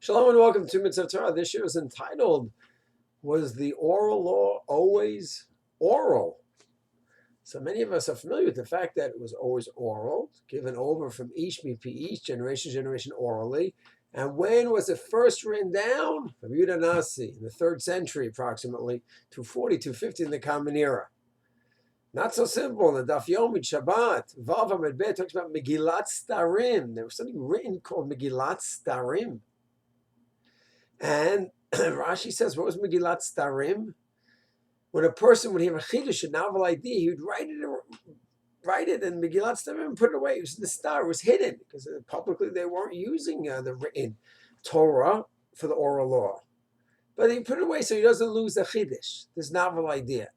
Shalom and welcome to Mitzvah Torah. This year is entitled, Was the Oral Law Always Oral? So many of us are familiar with the fact that it was always oral, given over from each generation to generation orally. And when was it first written down? Rav Yehuda Hanasi, in the 3rd century approximately, 240, 250 in the Common Era. Not so simple. In the Daf Yomi Shabbat, Vav Amud Bet talks about Megillat Starim. There was something written called Megillat Starim. And Rashi says, what was Megillat Starim? When a person would have a chidush, a novel idea, he would write it in Megillat Starim and put it away. It was the star, it was hidden, because publicly they weren't using the written Torah for the oral law. But he put it away so he doesn't lose the chidush, this novel idea.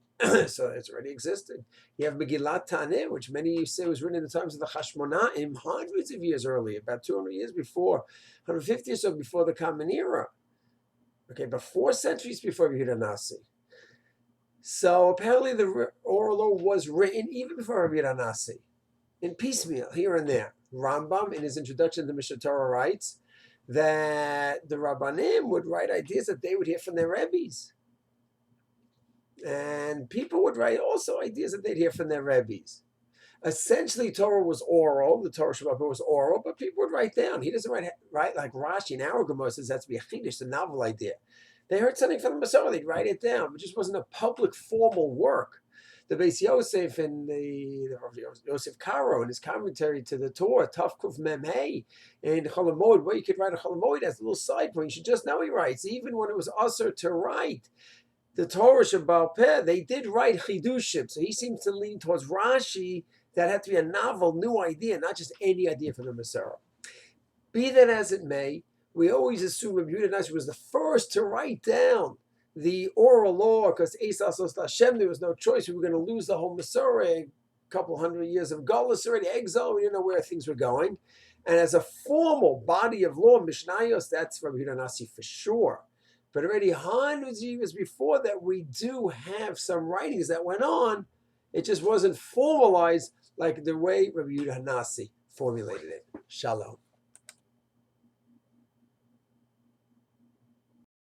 So it's already existed. You have Megillat Taneh, which many say was written in the times of the Chashmonaim, hundreds of years earlier, about 200 years before, 150 or so before the Common Era. Okay, but 4 centuries before Rav Yehuda Hanasi. So apparently the oral law was written even before Rav Yehuda Hanasi, in piecemeal, here and there. Rambam, in his introduction to Mishnah Torah, writes that the Rabbanim would write ideas that they would hear from their Rebbes. And people would write also ideas that they'd hear from their Rebbes. Essentially, Torah was oral. The Torah Shabbat was oral, but people would write down. He doesn't write like Rashi in our Gemara says that's to be a chidush, a novel idea. They heard something from the Masorah, they'd write it down. It just wasn't a public, formal work. The Beis Yosef and the Rav Yosef Karo in his commentary to the Torah, Tafkuf Mem Hey, in Chol Hamoed, where you could write a Chol Hamoed as a little side point. You should just know he writes, even when it was usher to write the Torah Shabbat Peh, they did write chidushim. So he seems to lean towards Rashi. That had to be a novel, new idea, not just any idea from the Masorah. Be that as it may, we always assume Rav Yehuda Hanasi was the first to write down the oral law because Esas Os Hashem, there was no choice. We were going to lose the whole Masorah, a couple hundred years of Galus already, exile. We didn't know where things were going. And as a formal body of law, Mishnayos, that's Rav Yehuda Hanasi for sure. But already hundreds of years before that, we do have some writings that went on. It just wasn't formalized like the way Rav Yehuda Hanasi formulated it. Shalom.